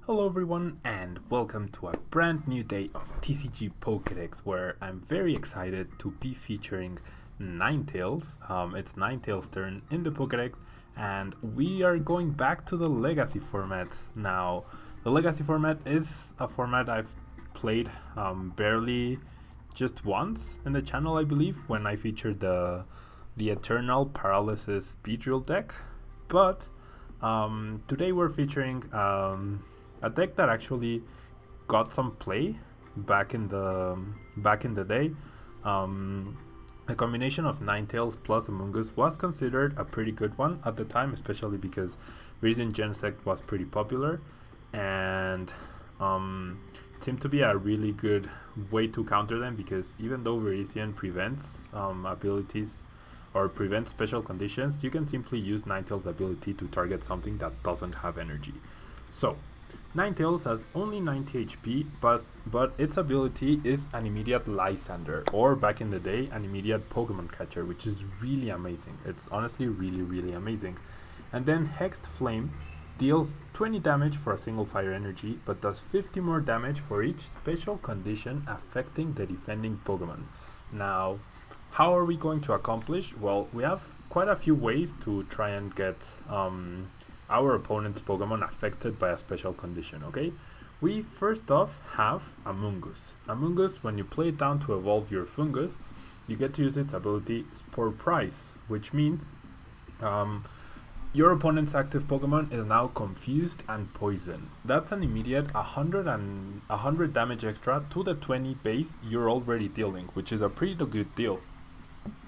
Hello everyone and welcome to a brand new day of TCG PokeDECKS, where I'm very excited to be featuring Ninetales. It's Ninetales' turn in the Pokedex, and we are going back to the Legacy format. Now, the Legacy format is a format I've played barely just once in the channel, I believe, when I featured the Eternal Paralysis Beedrill deck. But today we're featuring a deck that actually got some play back in the day. A combination of Ninetales plus Amoongus was considered a pretty good one at the time, especially because Reason Genesect was pretty popular, and it seemed to be a really good way to counter them, because even though Virizion prevents abilities or prevents special conditions, you can simply use Ninetales' ability to target something that doesn't have energy. So Ninetales has only 90 HP, but its ability is an immediate Lysander, or back in the day, an immediate Pokemon catcher, which is really amazing. It's honestly really amazing. And then Hexed Flame deals 20 damage for a single fire energy, but does 50 more damage for each special condition affecting the defending Pokemon. Now, how are we going to accomplish? Well, we have quite a few ways to try and get our opponent's Pokemon affected by a special condition, okay? We first off have Amoongus. Amoongus, when you play it down to evolve your Fungus, you get to use its ability Spore Price, which means your opponent's active Pokemon is now confused and poisoned. That's an immediate 100 damage extra to the 20 base you're already dealing, which is a pretty good deal.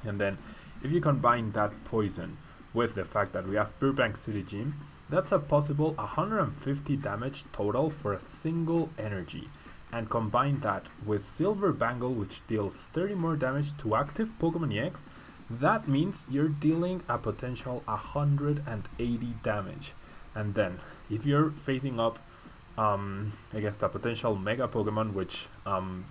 And then if you combine that poison with the fact that we have Burbank City Gym, that's a possible 150 damage total for a single energy. And combine that with Silver Bangle, which deals 30 more damage to active Pokemon EX, that means you're dealing a potential 180 damage. And then if you're facing up against a potential Mega Pokemon, which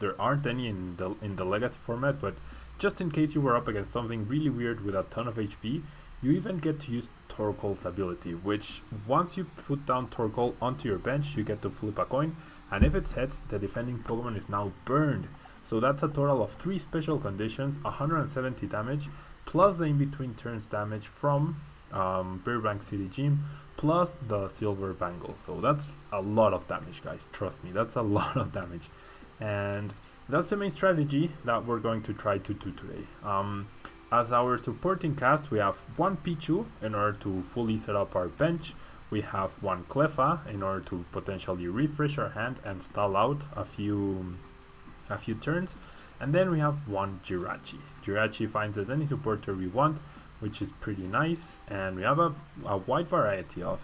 there aren't any in the Legacy format, but just in case you were up against something really weird with a ton of HP, you even get to use Torkoal's ability, which once you put down Torkoal onto your bench, you get to flip a coin, and if it's heads, the defending Pokemon is now burned. So that's a total of 3 special conditions, 170 damage, plus the in-between turns damage from Burbank City Gym, plus the Silver Bangle. So that's a lot of damage, guys. Trust me, that's a lot of damage. And that's the main strategy that we're going to try to do today. As our supporting cast, we have one Pichu in order to fully set up our bench. We have one Cleffa in order to potentially refresh our hand and stall out a few turns. And then we have one Jirachi. Jirachi finds us any supporter we want, which is pretty nice. And we have a wide variety of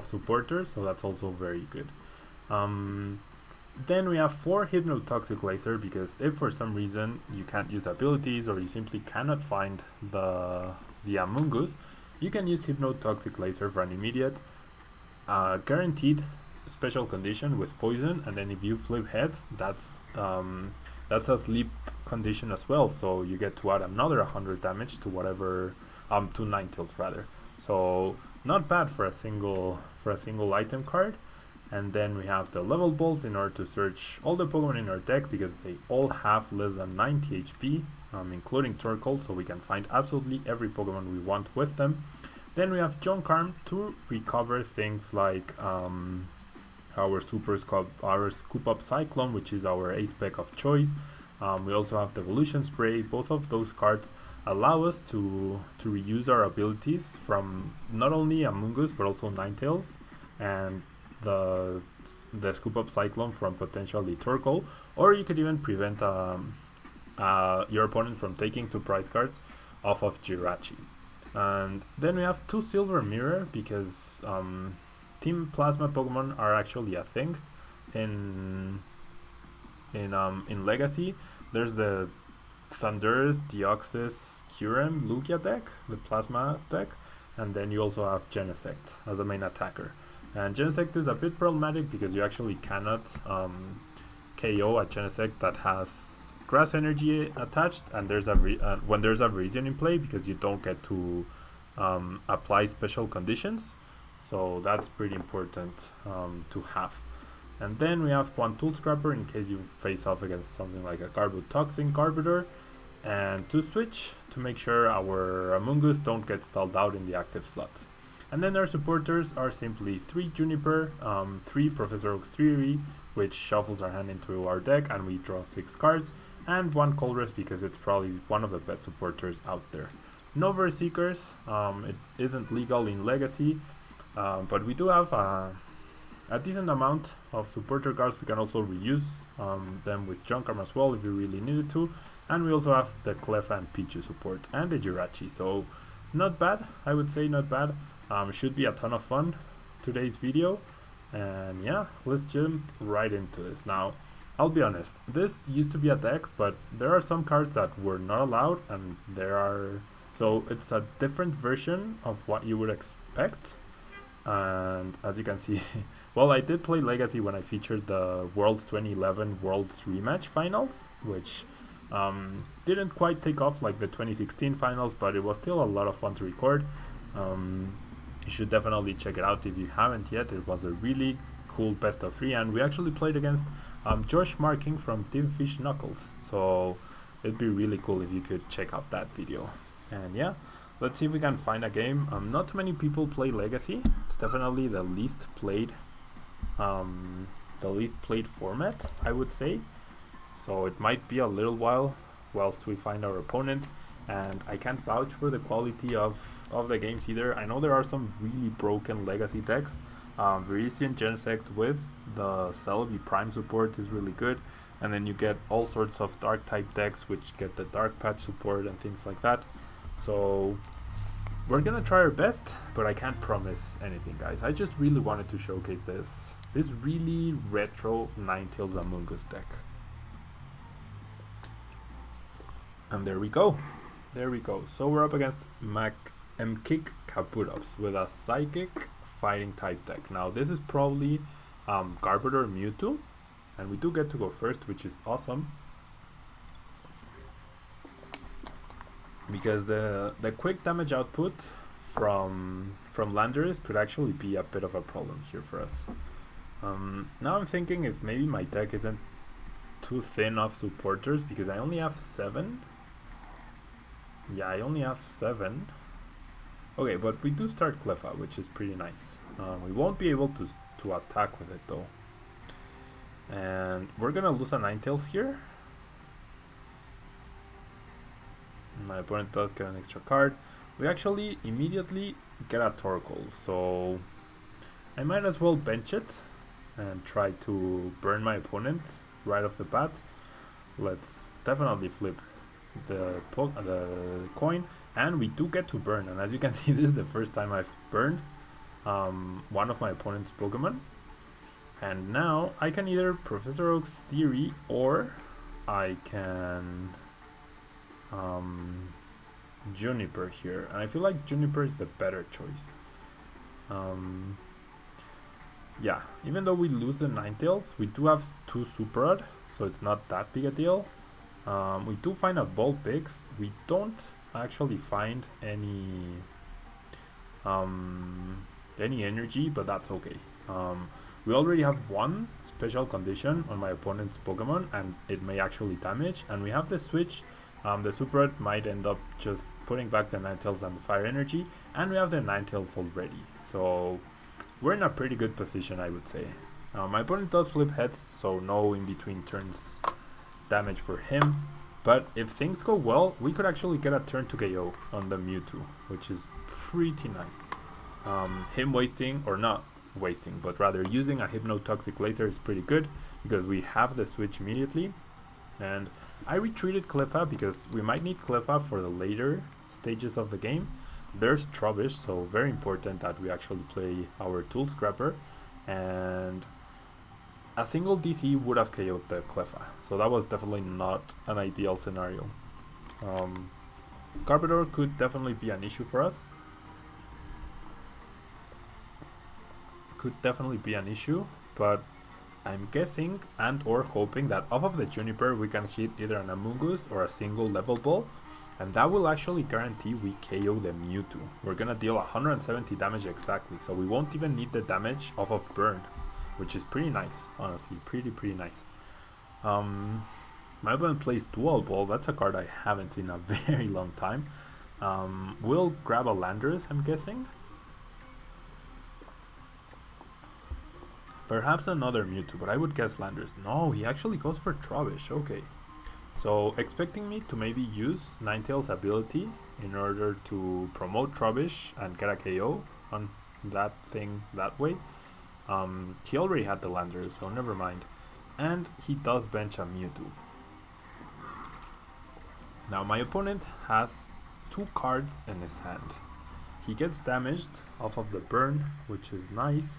supporters, so that's also very good. Then we have 4 Hypnotoxic Laser, because if for some reason you can't use abilities or you simply cannot find the Amoongus, you can use Hypnotoxic Laser for an immediate guaranteed special condition with poison, and then if you flip heads, that's a sleep condition as well, so you get to add another 100 damage to whatever to Ninetales rather. So not bad for a single item card. And then we have the level balls in order to search all the Pokemon in our deck, because they all have less than 90 HP, including Torkoal, so we can find absolutely every Pokemon we want with them. Then we have Junkarm to recover things like our Scoop Up Cyclone, which is our ace spec of choice. We also have the Evolution Spray. Both of those cards allow us to reuse our abilities from not only Amoongus but also Ninetales, and the Scoop Up Cyclone from potentially Torkoal, or you could even prevent your opponent from taking 2 prize cards off of Jirachi. And then we have 2 Silver Mirror, because Team Plasma Pokemon are actually a thing in Legacy. There's the Thundurus, Deoxys, Kyurem, Lugia deck, the Plasma deck, and then you also have Genesect as a main attacker. And Genesect is a bit problematic because you actually cannot KO a Genesect that has Grass Energy attached, and there's when there's a Virizion in play, because you don't get to apply special conditions. So that's pretty important to have. And then we have one Tool Scrapper in case you face off against something like a Garbotoxin Garbodor, and 2 Switch to make sure our Amoongus don't get stalled out in the active slots. And then our supporters are simply 3 Juniper, 3 Professor Oak's Theory, which shuffles our hand into our deck and we draw 6 cards, and 1 Colress because it's probably one of the best supporters out there. No Verse Seekers, it isn't legal in Legacy, but we do have a decent amount of supporter cards. We can also reuse them with Junk Arm as well if we really needed to. And we also have the Cleffa and Pichu support and the Jirachi, so not bad, I would say not bad. Should be a ton of fun today's video, and yeah, let's jump right into this. Now, I'll be honest, this used to be a deck, but there are some cards that were not allowed, and so it's a different version of what you would expect. And as you can see, well, I did play Legacy when I featured the Worlds 2011 Worlds Rematch Finals, which didn't quite take off like the 2016 finals, but it was still a lot of fun to record. You should definitely check it out if you haven't yet. It was a really cool best of 3, and we actually played against Josh Marking from Team Fish Knuckles, so it'd be really cool if you could check out that video. And yeah, let's see if we can find a game. Not too many people play Legacy. It's definitely the least played format, I would say. So it might be a little while whilst we find our opponent, and I can't vouch for the quality of the games either. I know there are some really broken Legacy decks. Verisian Genesect with the Celebi Prime support is really good, and then you get all sorts of dark type decks which get the dark patch support and things like that. So we're gonna try our best, but I can't promise anything, guys. I just really wanted to showcase this really retro Ninetales Amoongus deck. And there we go. So we're up against Mkick Kabutops with a Psychic Fighting type deck. Now this is probably Garbodor Mewtwo, and we do get to go first, which is awesome, because the quick damage output from Landorus could actually be a bit of a problem here for us. Now I'm thinking if maybe my deck isn't too thin of supporters, because I only have 7. Yeah, I only have 7. Okay, but we do start Cleffa, which is pretty nice. We won't be able to attack with it though. And we're gonna lose a Ninetales here. My opponent does get an extra card. We actually immediately get a Torkoal, so I might as well bench it and try to burn my opponent right off the bat. Let's definitely flip the coin, and we do get to burn. And as you can see, this is the first time I've burned one of my opponent's Pokemon. And now I can either Professor Oak's Theory, or I can Juniper here, and I feel like Juniper is the better choice. Yeah, even though we lose the Ninetales, we do have 2 Super Rod, so it's not that big a deal. We do find a Vulpix. We don't actually find any energy, but that's okay. We already have 1 special condition on my opponent's Pokemon, and it may actually damage, and we have the switch. The Super Rod might end up just putting back the Ninetales and the Fire Energy, and we have the Ninetales already, so we're in a pretty good position, I would say. My opponent does flip heads, so no in between turns damage for him, but if things go well, we could actually get a turn to KO on the Mewtwo, which is pretty nice. Him wasting, or not wasting, but rather using a Hypnotoxic Laser is pretty good, because we have the switch immediately. And I retreated Cleffa because we might need Cleffa for the later stages of the game. There's Trubbish, so very important that we actually play our Tool Scrapper, and a single DC would have KO'd the Cleffa, so that was definitely not an ideal scenario. Garbodor could definitely be an issue for us. But I'm guessing and or hoping that off of the Juniper we can hit either an Amoongus or a single level ball, and that will actually guarantee we KO the Mewtwo. We're gonna deal 170 damage exactly, so we won't even need the damage off of burn. which is pretty nice, honestly, pretty nice. My opponent plays Dual Ball. That's a card I haven't seen in a very long time. We'll grab a Landorus, I'm guessing. Perhaps another Mewtwo, but I would guess Landorus. No, he actually goes for Trubbish. Okay. So, expecting me to maybe use Ninetales' ability in order to promote Trubbish and get a KO on that thing that way. He already had the Landorus, so never mind. And he does bench a Mewtwo. Now, my opponent has 2 cards in his hand. He gets damaged off of the burn, which is nice.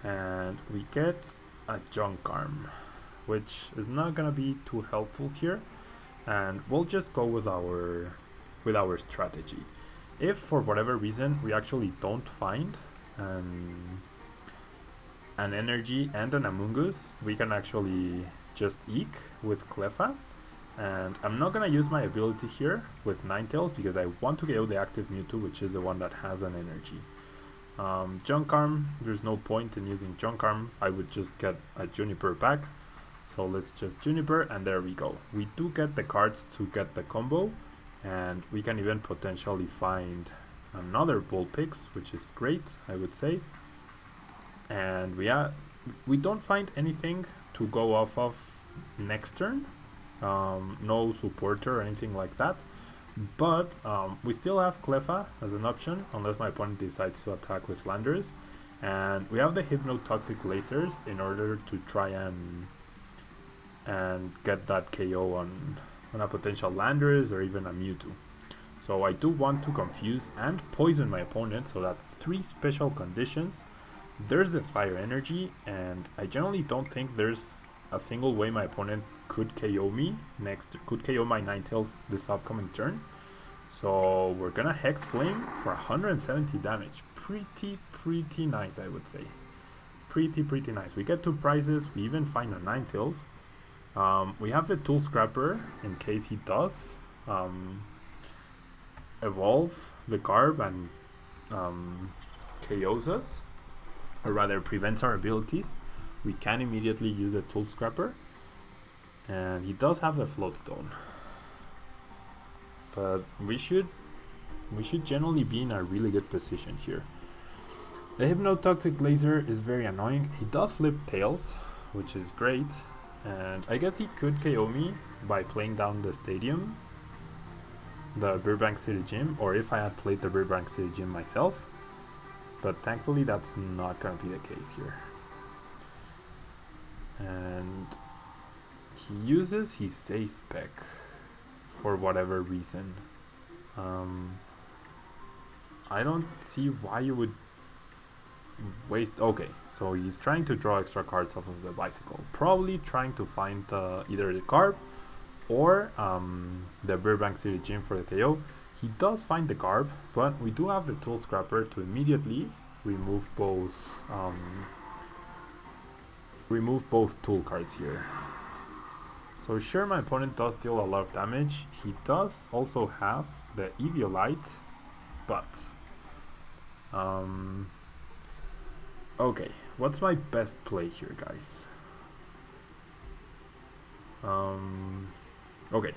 And we get a Junk Arm, which is not gonna be too helpful here, and we'll just go with our strategy. If for whatever reason we actually don't find an energy and an Amoongus, we can actually just Eek with Cleffa, and I'm not gonna use my ability here with Ninetales because I want to KO the active Mewtwo, which is the one that has an energy. Junk Arm, there's no point in using Junk Arm. I would just get a Juniper back. So let's just Juniper, and there we go. We do get the cards to get the combo, and we can even potentially find another Vulpix, which is great, I would say. And we don't find anything to go off of next turn. No supporter or anything like that. But we still have Cleffa as an option, unless my opponent decides to attack with Landorus. And we have the Hypnotoxic Lasers in order to try and get that KO on a potential Landorus or even a Mewtwo. So I do want to confuse and poison my opponent, so that's 3 special conditions. There's the Fire Energy, and I generally don't think there's a single way my opponent could KO me could KO my Ninetales this upcoming turn. So we're gonna Hex Flame for 170 damage. Pretty nice, I would say. Pretty nice. We get 2 prizes. We even find a Ninetales. We have the Tool Scrapper in case he does evolve the Garb and KOs us, or rather prevents our abilities. We can immediately use the Tool Scrapper, and he does have the Float Stone, but we should generally be in a really good position here. The Hypnotoxic Laser is very annoying. He does flip Tails, which is great, and I guess he could KO me by playing down the stadium, the Burbank City Gym, or if I had played the Burbank City Gym myself, but thankfully that's not going to be the case here. And he uses his Say Spec for whatever reason. I don't see why you would waste. Okay, so he's trying to draw extra cards off of the bicycle, probably trying to find either the Garb or the Burbank City Gym for the KO. He does find the Garb, but we do have the Tool Scrapper to immediately remove both tool cards here. So sure, my opponent does deal a lot of damage. He does also have the Eviolite, but okay, what's my best play here, guys? Okay,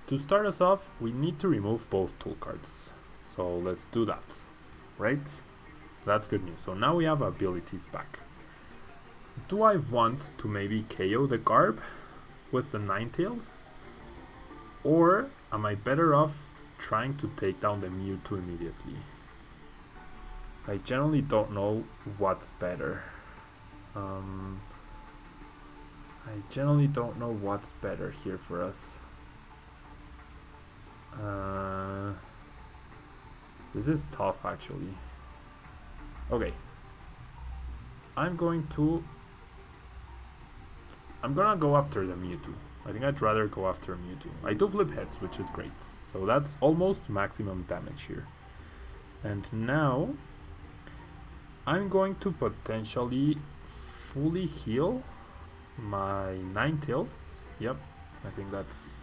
to start us off, we need to remove both tool cards. So let's do that, right? That's good news. So now we have abilities back. Do I want to maybe KO the Garb with the Ninetales? Or am I better off trying to take down the Mewtwo immediately? I generally don't know what's better. Here for us. This is tough, actually. Okay. I'm gonna go after the Mewtwo. I think I'd rather go after Mewtwo. I do flip heads, which is great. So that's almost maximum damage here. And now I'm going to potentially fully heal my Ninetales. Yep, I think that's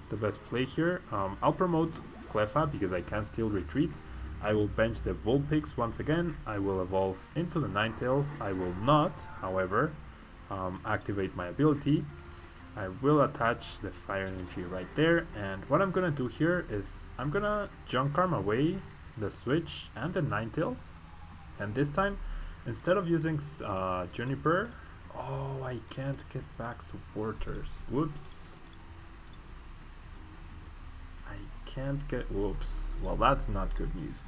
the best play here. I'll promote Cleffa because I can still retreat. I will bench the Vulpix once again. I will evolve into the Ninetales. I will not, however, activate my ability. I will attach the fire energy right there, and what I'm gonna do here is I'm gonna junk arm away the switch and the Ninetales, and this time instead of using Juniper, oh, I can't get back supporters. Whoops. I can't get, whoops. Well, that's not good news.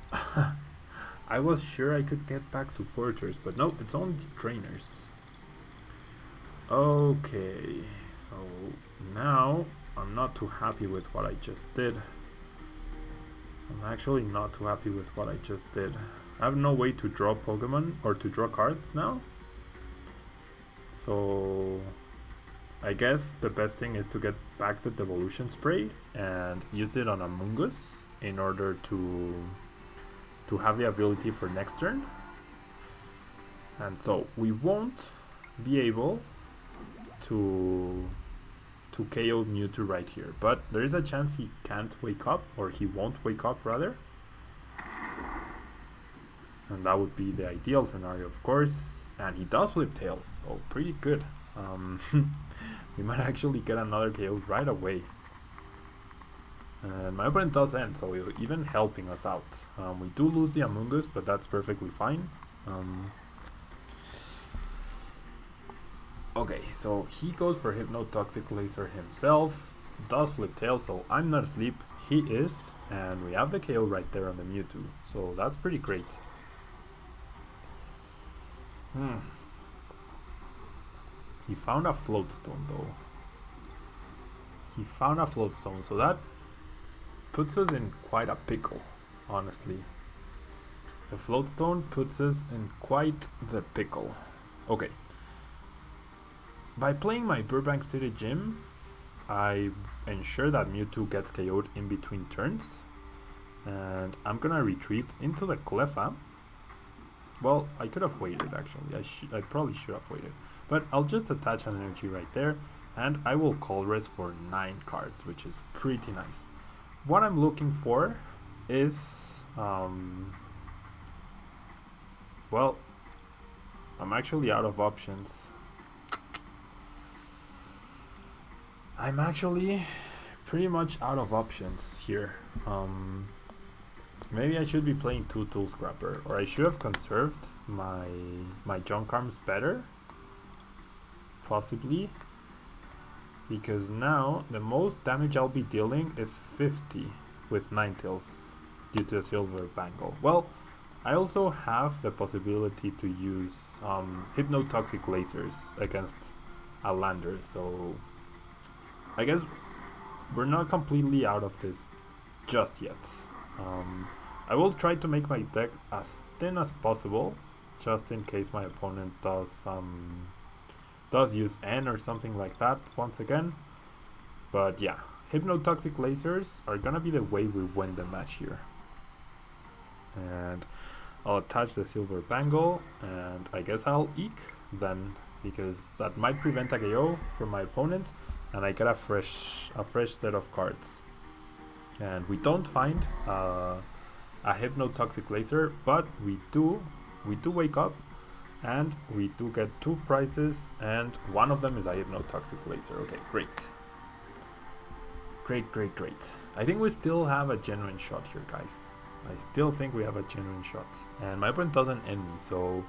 I was sure I could get back supporters, but no, it's only trainers. Okay, so now I'm not too happy with what I just did. I'm actually not too happy with what I just did. I have no way to draw Pokemon or to draw cards now. So I guess the best thing is to get back the Devolution Spray and use it on Amoongus in order to have the ability for next turn. And so we won't be able to KO Mewtwo right here, but there is a chance he can't wake up, or he won't wake up rather, and that would be the ideal scenario, of course. And he does flip tails, so pretty good. We might actually get another KO right away. And my opponent does end, so even helping us out. We do lose the Amoongus, but that's perfectly fine. Okay, so he goes for Hypnotoxic Laser himself, does flip tail, so I'm not asleep, he is, and we have the KO right there on the Mewtwo, so that's pretty great. He found a Floatstone though. He found a Floatstone, so that puts us in quite a pickle, honestly. The Floatstone puts us in quite the pickle. Okay. By playing my Burbank City Gym, I ensure that Mewtwo gets KO'd in between turns. And I'm gonna retreat into the Cleffa. Well, I could have waited actually. I probably should have waited. But I'll just attach an energy right there. And I will call res for 9 cards, which is pretty nice. What I'm looking for is... well, I'm actually out of options. I'm actually pretty much out of options here. Maybe I should be playing 2 Tool Scrapper, or I should have conserved my junk arms better, possibly, because now the most damage I'll be dealing is 50 with Ninetales due to a Silver Bangle. Well, I also have the possibility to use Hypnotoxic Lasers against a Lander, so I guess we're not completely out of this just yet. I will try to make my deck as thin as possible, just in case my opponent does use N or something like that once again. But yeah, Hypnotoxic Lasers are gonna be the way we win the match here. And I'll attach the Silver Bangle, and I guess I'll Eek then, because that might prevent a KO from my opponent, and I get a fresh set of cards. And we don't find a Hypnotoxic Laser, but we do wake up, and we do get 2 prizes, and one of them is a Hypnotoxic Laser. Okay, great. Great. I think we still have a genuine shot here, guys. I still think we have a genuine shot. And my opponent doesn't end me, so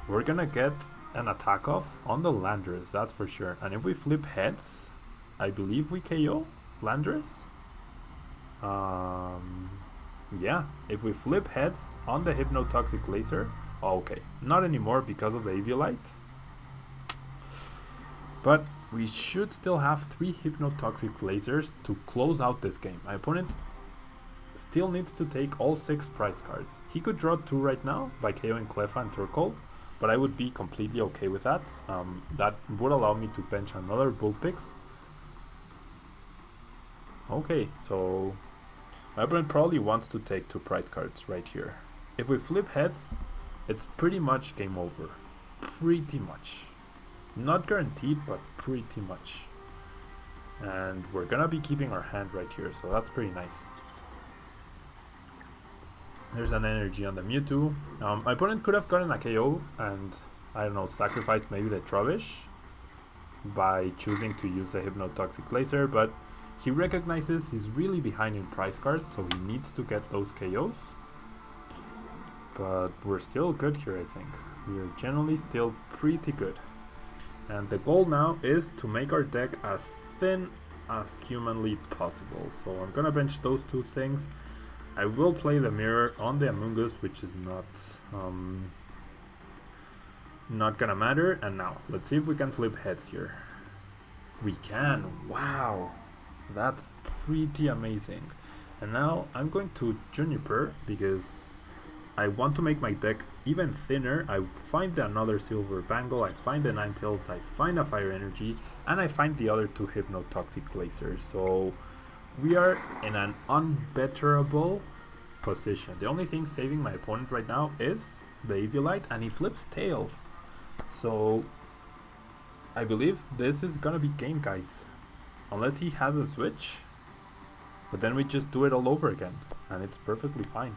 we're gonna get an attack off on the Landorus, that's for sure. And if we flip heads, I believe we KO Landorus. Yeah, if we flip heads on the Hypnotoxic Laser, okay, not anymore because of the Eviolite. But we should still have 3 Hypnotoxic Lasers to close out this game. My opponent still needs to take all 6 prize cards. He could draw 2 right now by KOing Cleffa and Turkle, but I would be completely okay with that. That would allow me to bench another Vulpix. Okay, so my opponent probably wants to take 2 prize cards right here. If we flip heads, it's pretty much game over. Pretty much. Not guaranteed, but pretty much. And we're gonna be keeping our hand right here, so that's pretty nice. There's an energy on the Mewtwo. My opponent could have gotten a KO and, I don't know, sacrificed maybe the Trubbish by choosing to use the Hypnotoxic Laser, but he recognizes he's really behind in prize cards, so he needs to get those KOs. But we're still good here, I think. We're generally still pretty good. And the goal now is to make our deck as thin as humanly possible. So I'm gonna bench those two things. I will play the mirror on the Amoongus, which is not gonna matter. And now, let's see if we can flip heads here. We can! Wow! That's pretty amazing. And now I'm going to Juniper because I want to make my deck even thinner. I find another Silver Bangle, I find the Ninetales, I find a Fire Energy, and I find the other two Hypnotoxic Lasers. So we are in an unbetterable position. The only thing saving my opponent right now is the Eviolite, and he flips Tails. So I believe this is gonna be game, guys. Unless he has a switch. But then we just do it all over again, and it's perfectly fine.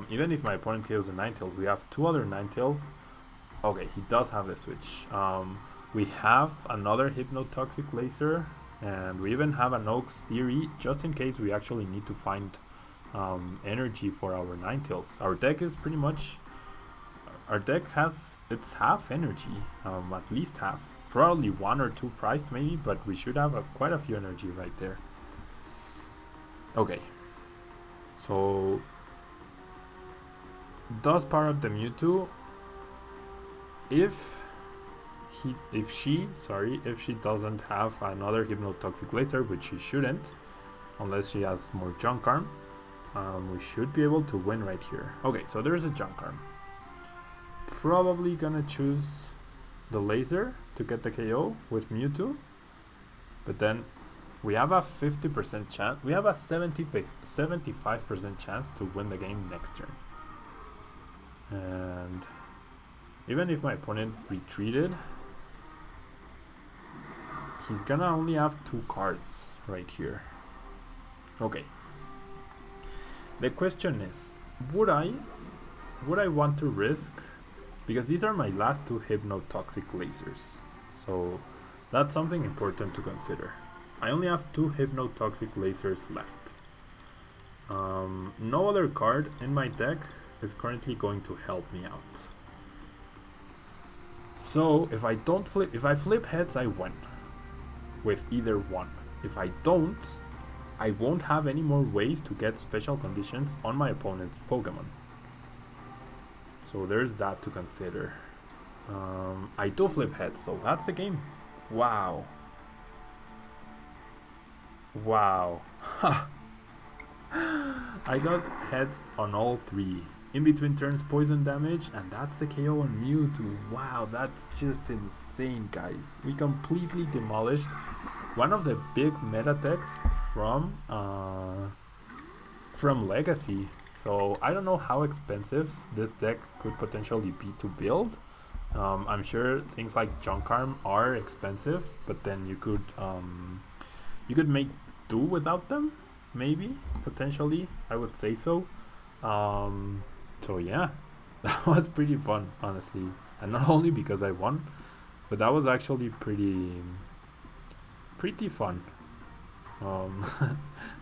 Even if my opponent kills the Ninetales, we have two other Ninetales. Okay, he does have the switch. We have another Hypnotoxic Laser, and we even have an Oak's Theory, just in case we actually need to find energy for our Ninetales. Our deck is pretty much... Our deck has... it's half energy, at least half. Probably one or two priced maybe, but we should have quite a few energy right there. Okay. So... does power up the Mewtwo. If she doesn't have another Hypnotoxic Laser, which she shouldn't, unless she has more Junk Arm, we should be able to win right here. Okay, so there's a Junk Arm. Probably gonna choose the Laser to get the KO with Mewtwo, but then we have a 50% chance, we have a 75% chance to win the game next turn. And even if my opponent retreated, he's gonna only have two cards right here. Okay. The question is, would I want to risk, because these are my last two Hypnotoxic Lasers, so that's something important to consider. I only have two Hypnotoxic Lasers left. No other card in my deck is currently going to help me out. So if I flip heads, I win with either one. If I don't, I won't have any more ways to get special conditions on my opponent's Pokemon. So there's that to consider. I do flip heads, so that's the game. Wow. Wow. I got heads on all three. In between turns, poison damage, and that's the KO on Mewtwo. Wow, that's just insane, guys. We completely demolished one of the big meta decks from Legacy. So I don't know how expensive this deck could potentially be to build. I'm sure things like Junk Arm are expensive, but then you could make do without them, maybe, potentially. I would say so. So yeah, that was pretty fun, honestly, and not only because I won, but that was actually pretty fun.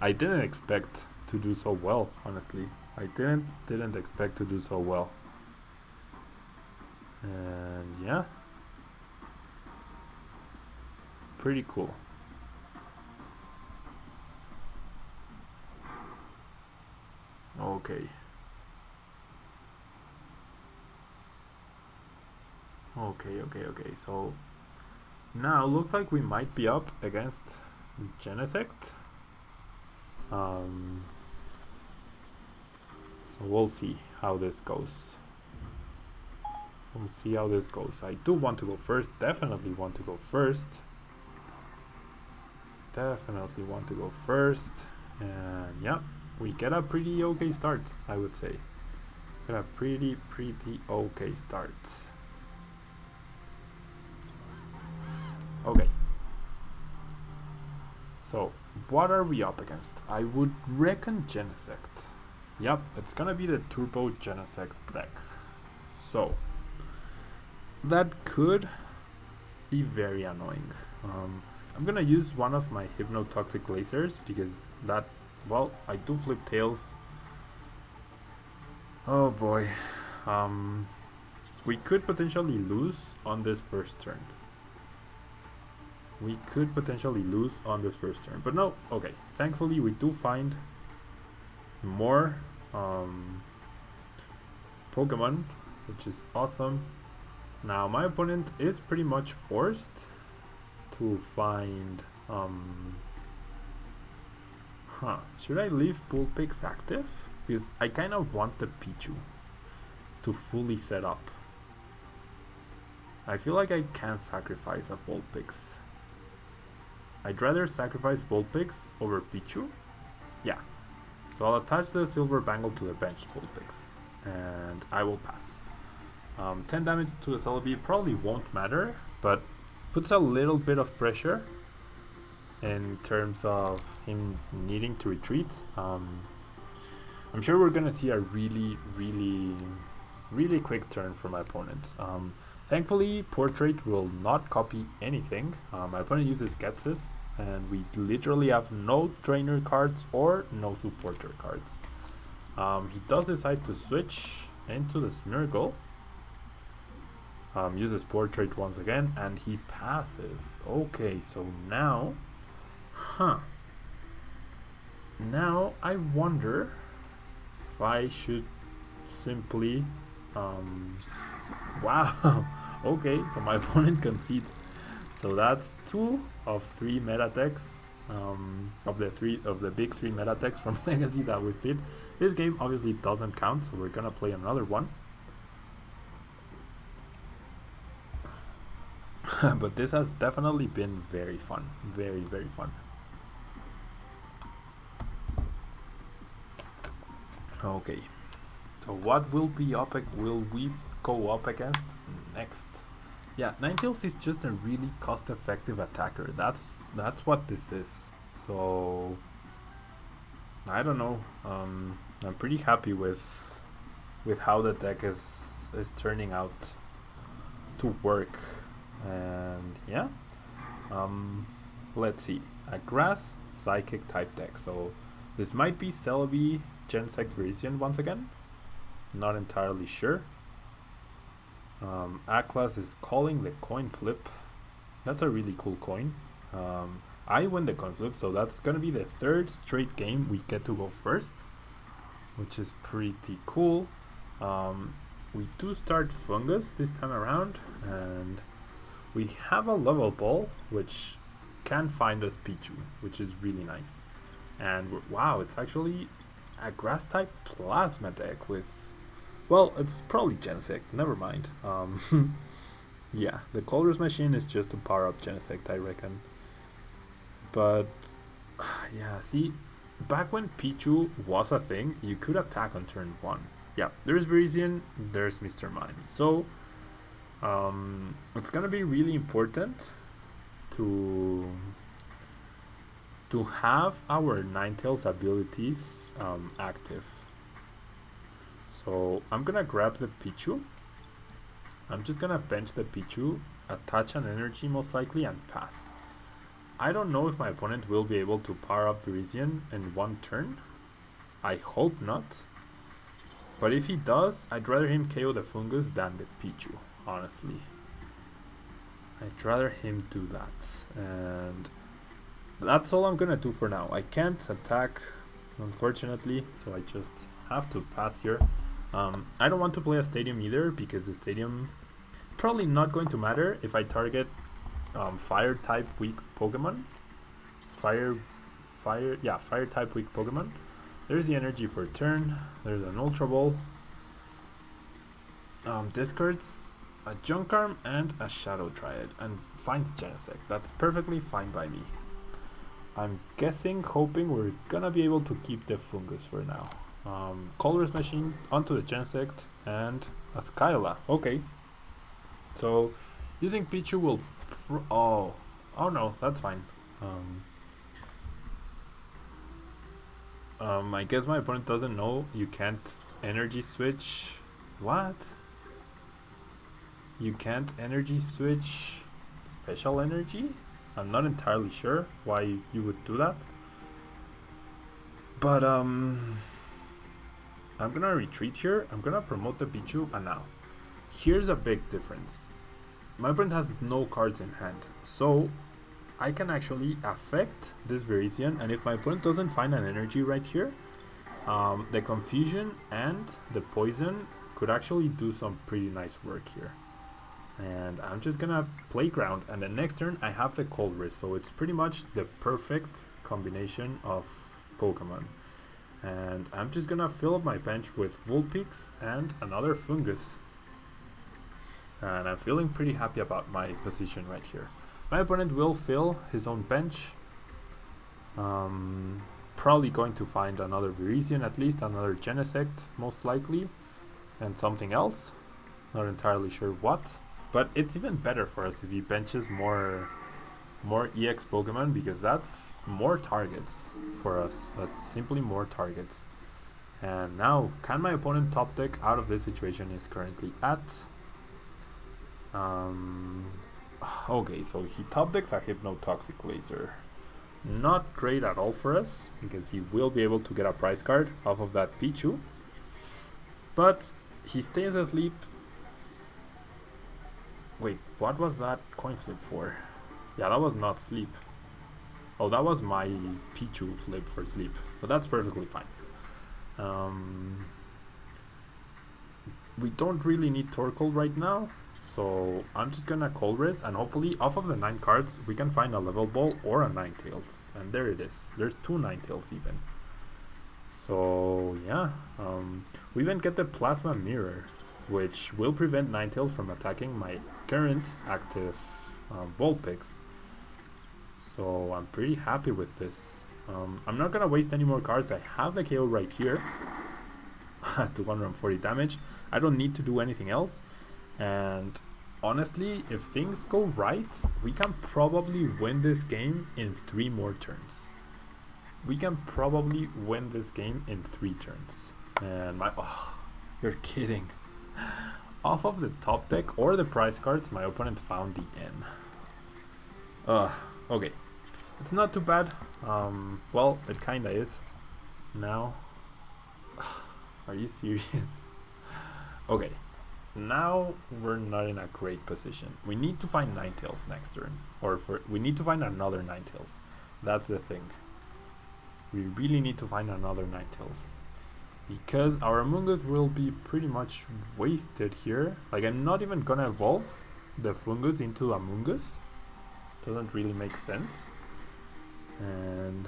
I didn't expect to do so well, honestly. I didn't expect to do so well, and yeah, pretty cool. Okay. Okay, so now looks like we might be up against Genesect. So we'll see how this goes. I do want to go first, definitely want to go first. And yeah, we get a pretty okay start, I would say. Get a pretty okay start. Okay. So, what are we up against? I would reckon Genesect. Yep, it's gonna be the Turbo Genesect deck. So, that could be very annoying. I'm gonna use one of my Hypnotoxic lasers because that, well, I do flip tails. Oh boy. We could potentially lose on this first turn. But no, okay. Thankfully, we do find more Pokemon, which is awesome. Now, my opponent is pretty much forced to find... should I leave Vulpix active? Because I kind of want the Pichu to fully set up. I feel like I can't sacrifice a Vulpix. I'd rather sacrifice Vulpix over Pichu. Yeah. So I'll attach the Silver Bangle to the bench Vulpix. And I will pass. 10 damage to the Celebi probably won't matter, but puts a little bit of pressure in terms of him needing to retreat. I'm sure we're gonna see a really quick turn from my opponent. Thankfully, Portrait will not copy anything. My opponent uses Getsis, and we literally have no trainer cards or no supporter cards. He does decide to switch into the Smeargle. Uses Portrait once again, and he passes. Okay, so now... Now, I wonder if I should simply... Wow! Okay, so my opponent concedes. So that's 2 of 3 meta decks, of the big 3 meta decks from Legacy that we fit. This game obviously doesn't count, so we're gonna play another one. But this has definitely been very fun. Very fun. Okay. So what will we go up against next? Yeah, Ninetales is just a really cost-effective attacker. That's what this is. So I don't know. I'm pretty happy with how the deck is turning out to work. And yeah, let's see, a grass psychic type deck, so this might be Celebi Genesect Virizion once again, not entirely sure. Atlas is calling the coin flip. That's a really cool coin. I win the coin flip, so that's gonna be the 3rd straight game we get to go first, which is pretty cool. We do start Fungus this time around, and we have a level ball, which can find us Pichu, which is really nice. And wow, it's actually a grass type plasma deck with, well, it's probably Genesect, never mind. Yeah, the Colorless Machine is just to power up Genesect, I reckon. But yeah, see, back when Pichu was a thing, you could attack on turn 1. Yeah, there's Virizion, there's Mr. Mime. So it's gonna be really important to have our Ninetales abilities active. So I'm gonna grab the Pichu. I'm just gonna bench the Pichu, attach an energy most likely, and pass. I don't know if my opponent will be able to power up Virizion in 1 turn. I hope not. But if he does, I'd rather him KO the Fungus than the Pichu, honestly. I'd rather him do that. And that's all I'm gonna do for now. I can't attack, unfortunately, so I just have to pass here. I don't want to play a Stadium either, because the Stadium probably not going to matter if I target fire type weak Pokemon. Fire type weak Pokemon. There's the energy for turn. There's an Ultra Ball. Discards a Junk Arm and a Shadow Triad and finds Genesect. That's perfectly fine by me. I'm hoping we're gonna be able to keep the Fungus for now. Colorless Machine onto the Genesect and a Skyla. Okay. So using Pichu will oh no, that's fine. I guess my opponent doesn't know you can't energy switch. What? You can't energy switch special energy? I'm not entirely sure why you would do that. But I'm gonna retreat here. I'm gonna promote the Pichu, and now here's a big difference. My opponent has no cards in hand, so I can actually affect this Virizion, and if my opponent doesn't find an energy right here, the confusion and the poison could actually do some pretty nice work here. And I'm just gonna play ground, and the next turn I have the Cold Wrist, so it's pretty much the perfect combination of Pokemon. And I'm just gonna fill up my bench with Vulpix and another Fungus. And I'm feeling pretty happy about my position right here. My opponent will fill his own bench. Probably going to find another Virizion, at least another Genesect, most likely, and something else. Not entirely sure what. But it's even better for us if he benches more EX Pokemon, because that's more targets for us. That's simply more targets. And now, can my opponent top deck out of this situation is currently at... okay, so he top decks a Hypnotoxic Laser. Not great at all for us, because he will be able to get a prize card off of that Pichu. But he stays asleep. Wait, what was that coin flip for? Yeah, that was not sleep. Oh, that was my Pichu flip for sleep. But that's perfectly fine. We don't really need Torkoal right now. So I'm just gonna Cold Wrist, and hopefully off of the 9 cards we can find a Level Ball or a Ninetales. And there it is. There's 2 Ninetales even. So yeah, we even get the Plasma Mirror, which will prevent Ninetales from attacking my current active Vulpix. So I'm pretty happy with this. I'm not gonna waste any more cards. I have the KO right here at 240 damage. I don't need to do anything else. And honestly, if things go right, we can probably win this game in 3 more turns. We can probably win this game in 3 turns. And my... oh, you're kidding. Off of the top deck or the prize cards, my opponent found the N. Okay. It's not too bad. Well, it kinda is. Now... are you serious? Okay. Now we're not in a great position. We need to find Ninetales next turn. Or we need to find another Ninetales. That's the thing. We really need to find another Ninetales. Because our Amoongus will be pretty much wasted here. Like, I'm not even gonna evolve the Fungus into Amoongus. Doesn't really make sense. And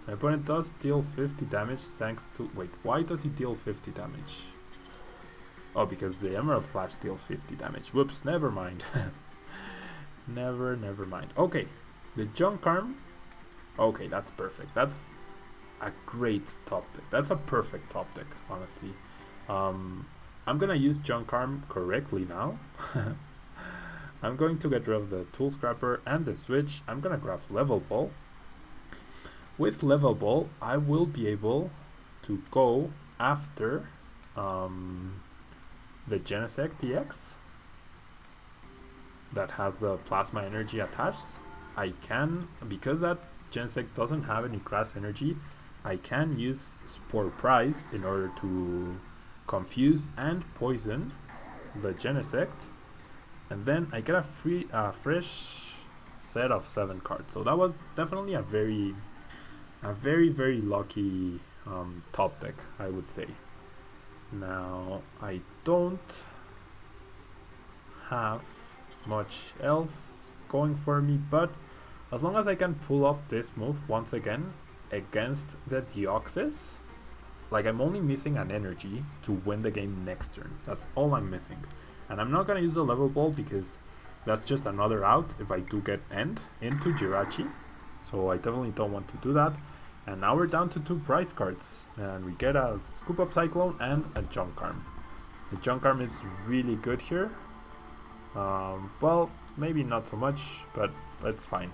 my opponent does deal 50 damage thanks to... wait, why does he deal 50 damage? Oh, because the Emerald Flash deals 50 damage. Whoops, never mind. never mind. Okay, the Junk Arm. Okay, that's perfect. That's a great top deck. That's a perfect top deck, honestly. I'm gonna use Junk Arm correctly now. I'm going to get rid of the Tool Scrapper and the Switch. I'm gonna grab Level Ball. With Level Ball, I will be able to go after the Genesect EX that has the Plasma Energy attached. I can, because that Genesect doesn't have any Grass Energy, I can use Spore Prize in order to confuse and poison the Genesect, and then I get a fresh set of 7 cards. So that was definitely a very lucky top deck, I would say. Now I don't have much else going for me, but as long as I can pull off this move once again against the Deoxys, like, I'm only missing an energy to win the game next turn. That's all I'm missing. And I'm not gonna use the Level Ball because that's just another out if I do get End into Jirachi. So I definitely don't want to do that. And now we're down to 2 prize cards, and we get a Scoop Up Cyclone and a Junk Arm. The Junk Arm is really good here. Well, maybe not so much, but it's fine.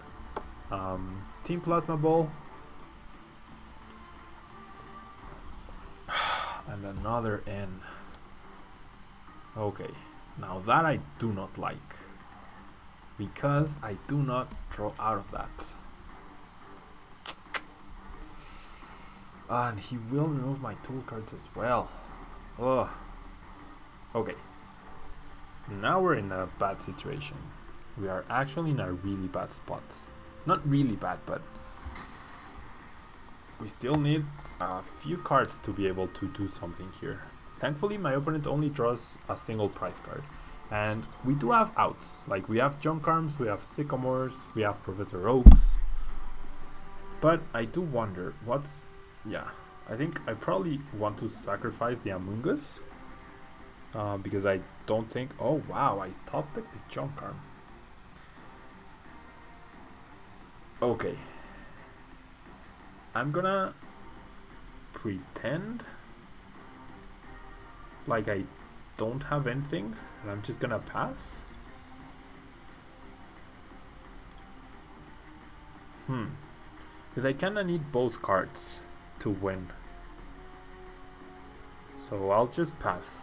Team Plasma Ball. And another N. Okay, now that I do not like, because I do not draw out of that. And he will remove my tool cards as well. Ugh. Okay. Now we're in a bad situation. We are actually in a really bad spot. Not really bad, but we still need a few cards to be able to do something here. Thankfully, my opponent only draws a single prize card. And we do have outs. Like, we have Junk Arms, we have Sycamores, we have Professor Oaks. But I do wonder, what's... Yeah, I think I probably want to sacrifice the Amoongus. Because I don't think... Oh, wow, I top decked the Junk Arm. Okay. I'm gonna pretend like I don't have anything, and I'm just gonna pass. Because I kinda need both cards to win. So I'll just pass.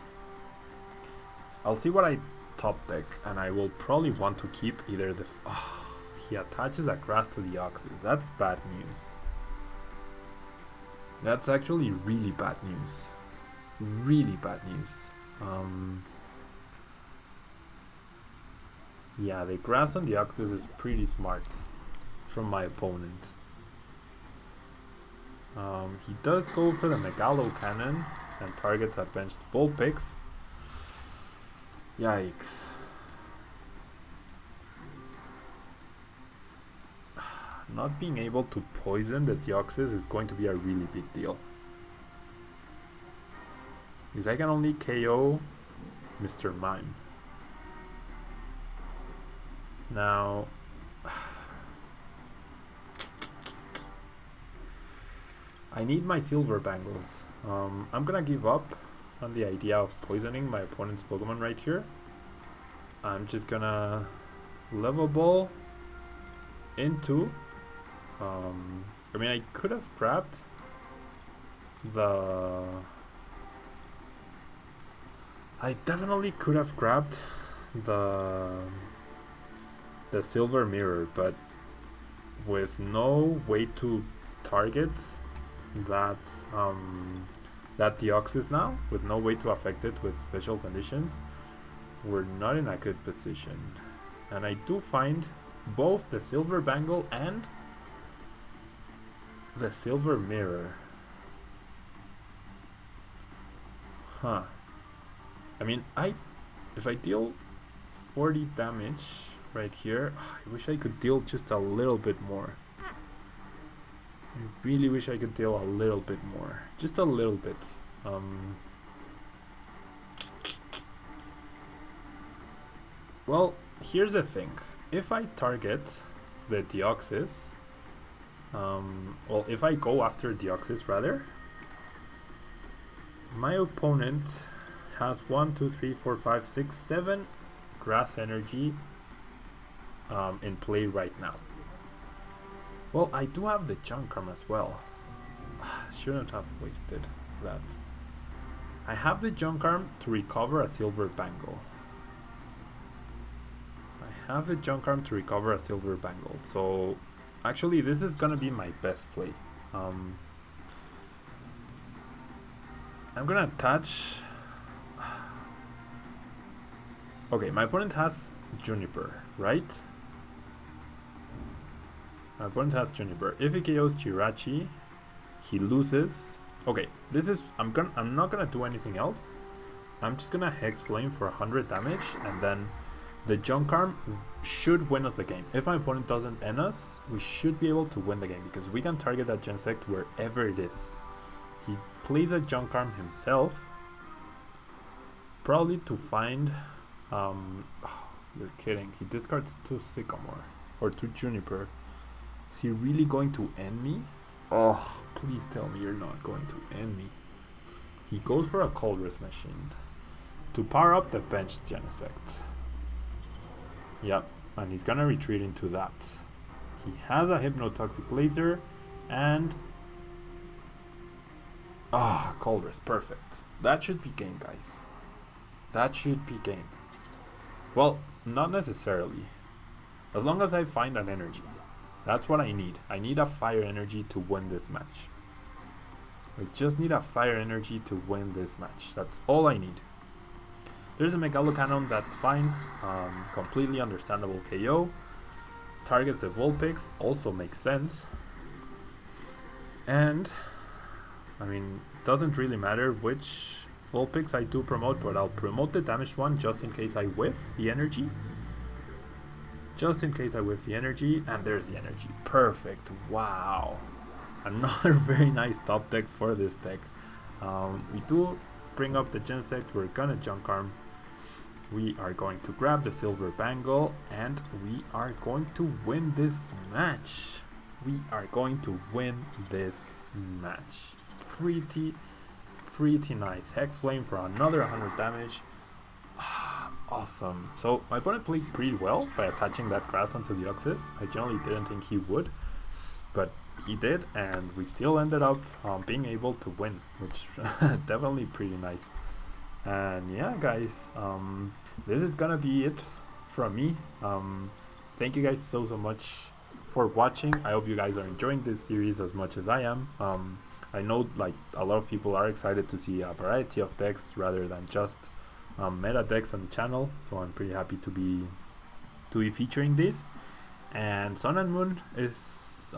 I'll see what I top deck, and I will probably want to keep either the... he attaches a grass to the Oxys. That's bad news. That's actually really bad news. Really bad news. Yeah, the grass on the Oxys is pretty smart from my opponent. He does go for the Megalo Cannon and targets a benched Vulpix. Yikes. Not being able to poison the Deoxys is going to be a really big deal. Because I can only KO Mr. Mime. Now... I need my silver bangles. I'm gonna give up on the idea of poisoning my opponent's Pokemon right here. I'm just gonna level ball into... I mean, I could have grabbed the... I definitely could have grabbed the silver mirror, but with no way to target that that Deoxys now, with no way to affect it with special conditions, we're not in a good position. And I do find both the silver bangle and the silver mirror. Huh. I mean, if I deal 40 damage right here, I wish I could deal just a little bit more. I really wish I could deal a little bit more. Just a little bit. Well, here's the thing. If I target the Deoxys, well, if I go after Deoxys rather, my opponent has 1, 2, 3, 4, 5, 6, 7 grass energy in play right now. Well, I do have the Junk Arm as well. Shouldn't have wasted that. I have the Junk Arm to recover a silver bangle. So actually this is gonna be my best play. I'm gonna attach... Okay, my opponent has Juniper, right? My opponent has Juniper. If he KOs Jirachi, he loses. Okay, this is... I'm not gonna do anything else. I'm just gonna Hex Flame for 100 damage, and then the Junk Arm should win us the game. If my opponent doesn't end us, we should be able to win the game, because we can target that Genesect wherever it is. He plays a Junk Arm himself, probably to find... you're kidding. He discards 2 Sycamore, or 2 Juniper. Is he really going to end me? Oh, please tell me you're not going to end me. He goes for a Colress Machine to power up the benched Genesect. Yep, and he's gonna retreat into that. He has a Hypnotoxic Laser and... Colress, perfect. that should be game, guys. That should be game. Well, not necessarily. As long as I find an energy. That's what I need. I need a fire energy to win this match. I just need a fire energy to win this match. That's all I need. There's a Megalo Cannon, that's fine. Completely understandable KO. Targets the Vulpix, also makes sense. And, I mean, it doesn't really matter which Vulpix I do promote, but I'll promote the damaged one just in case I whiff the energy. Just in case I whiff the energy, and there's the energy. Perfect. Wow. Another very nice top deck for this deck. We do bring up the Genesect. We're gonna Junk Arm. We are going to grab the Silver Bangle, and we are going to win this match. We are going to win this match. Pretty nice. Hex Flame for another 100 damage. Awesome. So my opponent played pretty well by attaching that grass onto the Oxus. I generally didn't think he would, but he did, and we still ended up being able to win, which definitely pretty nice. And yeah, guys, this is gonna be it from me. Thank you guys so much for watching. I hope you guys are enjoying this series as much as I am. I know like a lot of people are excited to see a variety of decks rather than just meta decks on the channel, so I'm pretty happy to be featuring this. And Sun and Moon is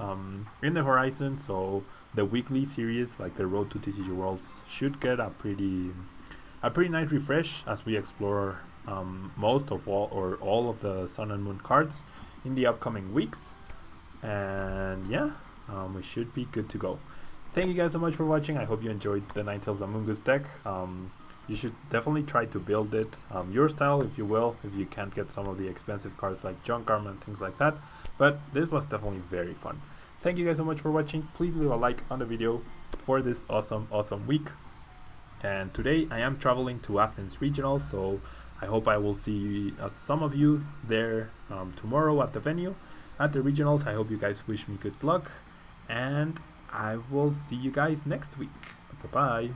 in the horizon, so the weekly series like the Road to TCG Worlds should get a pretty nice refresh as we explore most of all of the Sun and Moon cards in the upcoming weeks. And yeah, we should be good to go. Thank you guys so much for watching. I hope you enjoyed the Ninetales Amoongus deck. You should definitely try to build it your style, if you will, if you can't get some of the expensive cards like Junk Arm and things like that. But this was definitely very fun. Thank you guys so much for watching. Please leave a like on the video for this awesome week. And today I am traveling to Athens Regional, so I hope I will see some of you there tomorrow at the venue, at the regionals. I hope you guys wish me good luck, and I will see you guys next week. Bye bye.